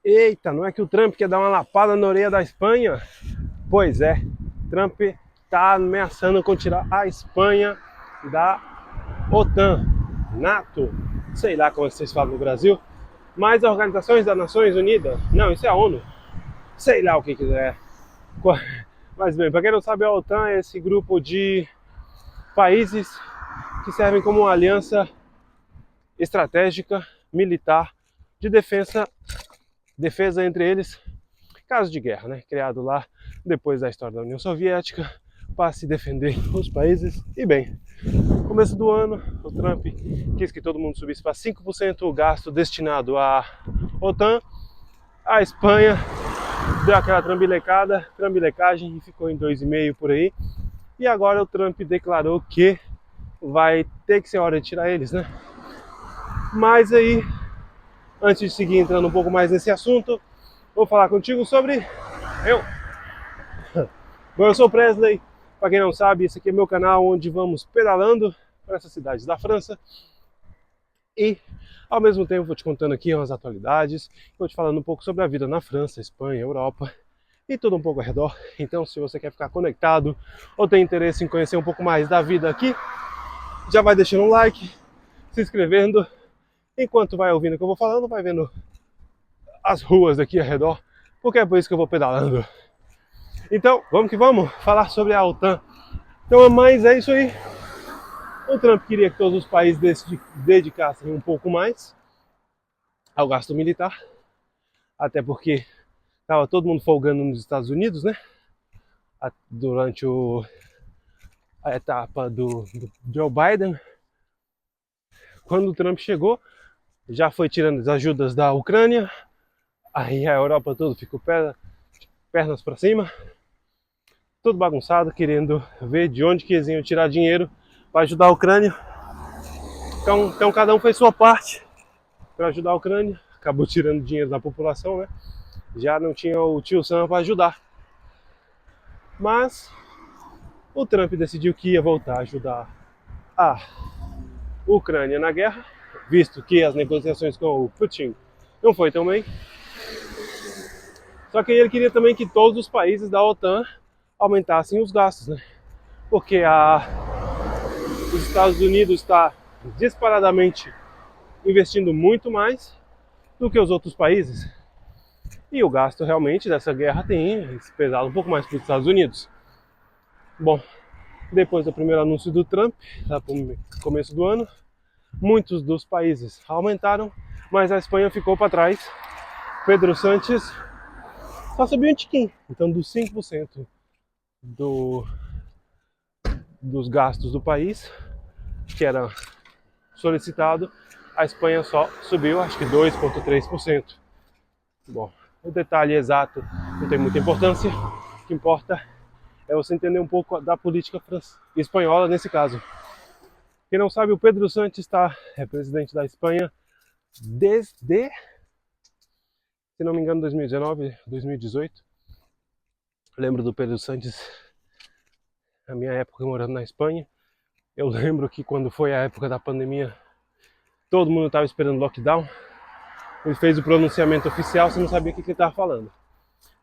Eita, não é que o Trump quer dar uma lapada na orelha da Espanha? Pois é, Trump está ameaçando com tirar a Espanha da OTAN, NATO, sei lá como vocês falam no Brasil, mas a Organizações das Nações Unidas, não, isso é a ONU, sei lá o que quiser. Mas bem, para quem não sabe, a OTAN é esse grupo de países que servem como uma aliança estratégica, militar, de defesa entre eles, caso de guerra, né? Criado lá depois da história da União Soviética para se defender os países. E bem, no começo do ano, o Trump quis que todo mundo subisse para 5% o gasto destinado à OTAN. A Espanha deu aquela trambilecagem e ficou em 2,5% por aí. E agora o Trump declarou que vai ter que ser hora de tirar eles, né? Mas aí, antes de seguir entrando um pouco mais nesse assunto, vou falar contigo sobre eu. Bom, eu sou o Presley. Para quem não sabe, esse aqui é meu canal onde vamos pedalando para essas cidades da França e, ao mesmo tempo, vou te contando aqui umas atualidades, vou te falando um pouco sobre a vida na França, Espanha, Europa e tudo um pouco ao redor. Então, se você quer ficar conectado ou tem interesse em conhecer um pouco mais da vida aqui, já vai deixando um like, se inscrevendo. Enquanto vai ouvindo o que eu vou falando, vai vendo as ruas daqui ao redor, porque é por isso que eu vou pedalando. Então, vamos que vamos falar sobre a OTAN. Então, mas é isso aí. O Trump queria que todos os países dedicassem um pouco mais ao gasto militar, até porque estava todo mundo folgando nos Estados Unidos, né? Durante a etapa do Joe Biden. Quando o Trump chegou, já foi tirando as ajudas da Ucrânia, aí a Europa toda ficou pernas para cima, tudo bagunçado, querendo ver de onde que eles iam tirar dinheiro para ajudar a Ucrânia. Então cada um fez sua parte para ajudar a Ucrânia, acabou tirando dinheiro da população, né? Já não tinha o tio Sam para ajudar. Mas o Trump decidiu que ia voltar a ajudar a Ucrânia na guerra, visto que as negociações com o Putin não foi tão bem. Só que ele queria também que todos os países da OTAN aumentassem os gastos, né? Porque os Estados Unidos está disparadamente investindo muito mais do que os outros países. E o gasto realmente dessa guerra tem pesado um pouco mais para os Estados Unidos. Bom, depois do primeiro anúncio do Trump, lá no começo do ano, muitos dos países aumentaram, mas a Espanha ficou para trás. Pedro Sánchez só subiu um tiquinho, então dos 5% dos gastos do país, que era solicitado, a Espanha só subiu, acho que 2,3%. Bom, o detalhe exato não tem muita importância, o que importa é você entender um pouco da política espanhola nesse caso. Quem não sabe, o Pedro Sánchez é presidente da Espanha desde, se não me engano, 2019, 2018. Lembro do Pedro Sánchez na minha época morando na Espanha. Eu lembro que quando foi a época da pandemia, todo mundo estava esperando lockdown. Ele fez o pronunciamento oficial, você não sabia o que ele estava falando.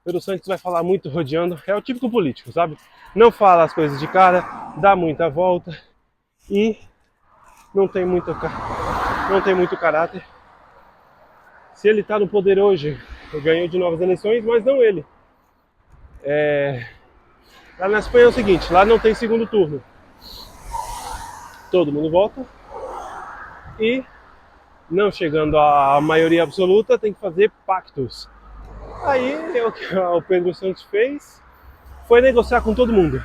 Pedro Sánchez vai falar muito rodeando, é o típico político, sabe? Não fala as coisas de cara, dá muita volta e não tem muito caráter. Se ele está no poder hoje, ele ganhou de novas eleições, mas não ele. Lá na Espanha é o seguinte, lá não tem segundo turno. Todo mundo vota e, não chegando à maioria absoluta, tem que fazer pactos. Aí o que o Pedro Sánchez fez foi negociar com todo mundo.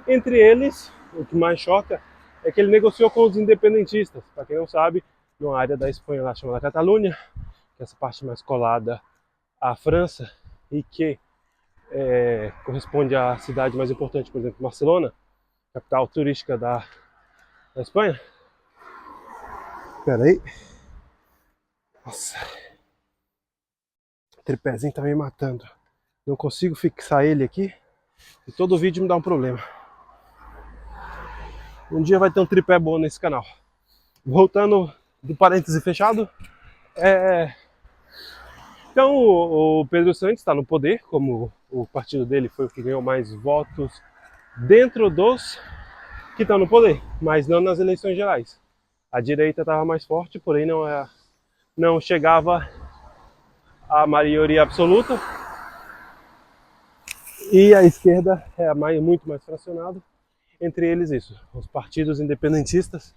Entre eles, o que mais choca é que ele negociou com os independentistas. Para quem não sabe, numa área da Espanha lá chamada Catalunha, que é essa parte mais colada à França e que corresponde à cidade mais importante, por exemplo, Barcelona, capital turística da Espanha. Espera aí. Nossa. O tripézinho tá me matando. Não consigo fixar ele aqui e todo vídeo me dá um problema. Um dia vai ter um tripé bom nesse canal. Voltando do parêntese fechado, Então o Pedro Sánchez está no poder, como o partido dele foi o que ganhou mais votos dentro dos que estão no poder, mas não nas eleições gerais. A direita estava mais forte, porém não chegava à maioria absoluta. E a esquerda é muito mais fracionada. Entre eles isso, os partidos independentistas,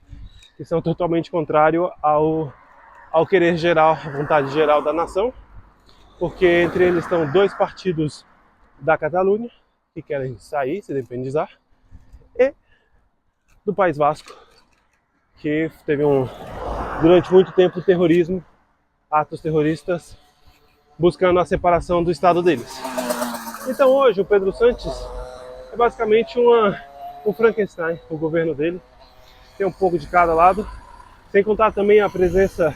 que são totalmente contrários ao querer geral, à vontade geral da nação, porque entre eles estão dois partidos da Catalunha, que querem sair, se independizar, e do País Vasco, que teve durante muito tempo terrorismo, atos terroristas, buscando a separação do Estado deles. Então hoje o Pedro Sánchez é basicamente um Frankenstein, o governo dele, tem um pouco de cada lado, sem contar também a presença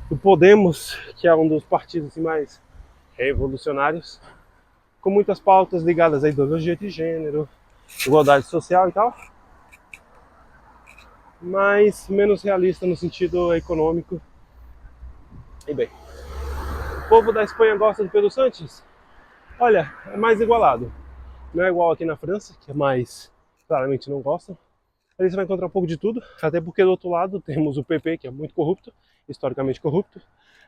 do Podemos, que é um dos partidos mais revolucionários, com muitas pautas ligadas à ideologia de gênero, igualdade social e tal, mas menos realista no sentido econômico. E bem, o povo da Espanha gosta do Pedro Sánchez? Olha, é mais igualado. Não é igual aqui na França, que é mais, claramente não gostam. Ali você vai encontrar um pouco de tudo, até porque do outro lado temos o PP, que é muito corrupto, historicamente corrupto.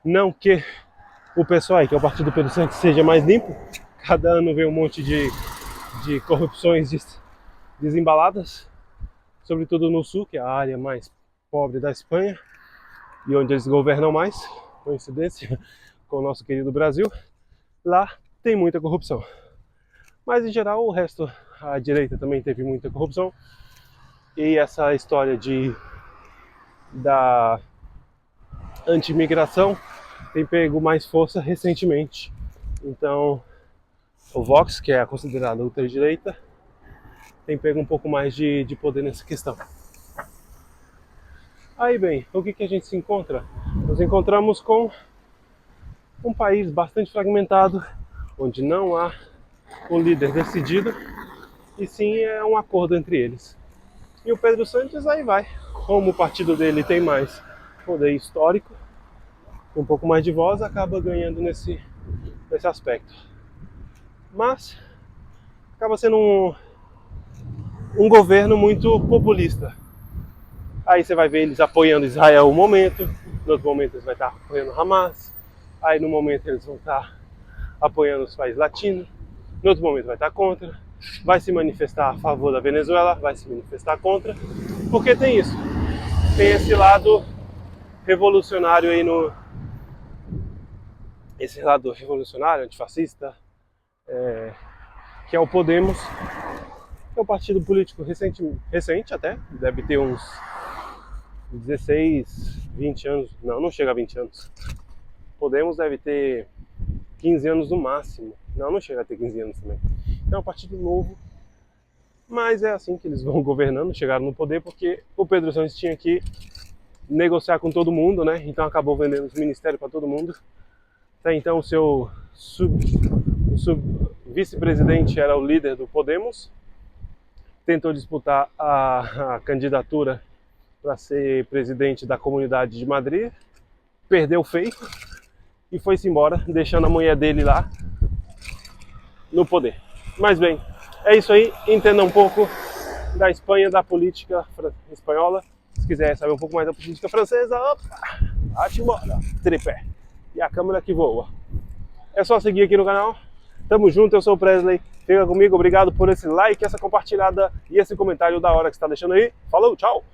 Não que o PSOE, que é o partido do Pedro Sánchez, seja mais limpo. Cada ano vem um monte de corrupções desembaladas, sobretudo no sul, que é a área mais pobre da Espanha, e onde eles governam mais, coincidência com o nosso querido Brasil. Lá tem muita corrupção. Mas em geral o resto, a direita também teve muita corrupção. E essa história da anti-imigração tem pego mais força recentemente. Então o Vox, que é considerado ultradireita, tem pego um pouco mais de poder nessa questão. Aí bem, o que a gente se encontra? Nos encontramos com um país bastante fragmentado, onde não há um líder decidido, e sim é um acordo entre eles. E o Pedro Sánchez aí vai, como o partido dele tem mais poder histórico, um pouco mais de voz, acaba ganhando nesse aspecto. Mas acaba sendo um governo muito populista. Aí você vai ver eles apoiando Israel um momento, no outro momento eles vão estar apoiando Hamas, aí no momento eles vão estar apoiando os países latinos, no outro momento vai estar contra, vai se manifestar a favor da Venezuela, vai se manifestar contra, porque tem isso, tem esse lado revolucionário aí esse lado revolucionário, antifascista, que é o Podemos, que é um partido político recente até, deve ter uns 16, 20 anos, não chega a 20 anos. Podemos deve ter 15 anos no máximo, não chega a ter 15 anos também. É um partido novo, mas é assim que eles vão governando, chegaram no poder porque o Pedro Sánchez tinha que negociar com todo mundo, né? Então acabou vendendo os ministérios para todo mundo. Até então o seu vice-presidente era o líder do Podemos, tentou disputar a candidatura para ser presidente da Comunidade de Madrid, perdeu feio e foi-se embora, deixando a mulher dele lá no poder. Mas bem, é isso aí, entenda um pouco da Espanha, da política espanhola. Se quiser saber um pouco mais da política francesa, opa, bate embora, tripé. E a câmera que voa. É só seguir aqui no canal. Tamo junto, eu sou o Presley. Fica comigo, obrigado por esse like, essa compartilhada e esse comentário da hora que você está deixando aí. Falou, tchau!